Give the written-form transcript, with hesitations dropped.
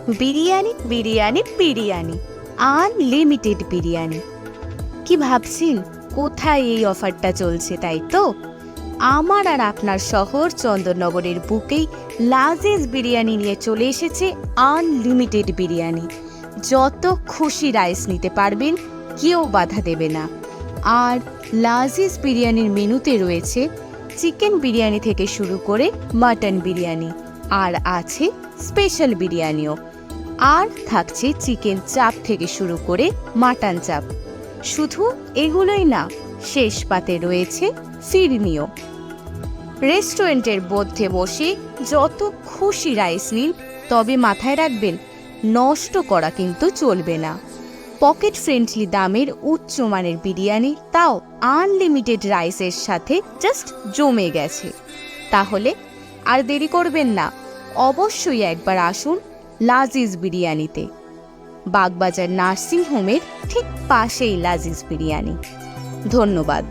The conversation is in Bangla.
বিরিয়ানি বিরিয়ানি বিরিয়ানি, আনলিমিটেড বিরিয়ানি। কি ভাবছেন কোথায় এই অফারটা চলছে, তাই তো? আমার আর আপনার শহর চন্দননগরের বুকেই লাজিজ বিরিয়ানি নিয়ে চলে এসেছে আনলিমিটেড বিরিয়ানি। যত খুশি রাইস নিতে পারবেন, কেউ বাধা দেবে না। আর লাজিজ বিরিয়ানির মেনুতে রয়েছে চিকেন বিরিয়ানি থেকে শুরু করে মাটন বিরিয়ানি, আর আছে স্পেশাল বিরিয়ানিও। আর থাকছে চিকেন চাপ থেকে শুরু করে মাটন চাপ। শুধু এগুলোই না, শেষ পাতে রয়েছে ফিরনিও। রেস্টুরেন্টের মধ্যে বসে যত খুশি রাইস নিন, তবে মাথায় রাখবেন নষ্ট করা কিন্তু চলবে না। পকেট ফ্রেন্ডলি দামের উচ্চমানের বিরিয়ানি, তাও আনলিমিটেড রাইসের সাথে জাস্ট জমে গেছে। তাহলে আর দেরি করবেন না, অবশ্যই একবার আসুন লাজিজ বিরিয়ানিতে। বাগবাজার নার্সিং হোমের ঠিক পাশেই লাজিজ বিরিয়ানি। ধন্যবাদ।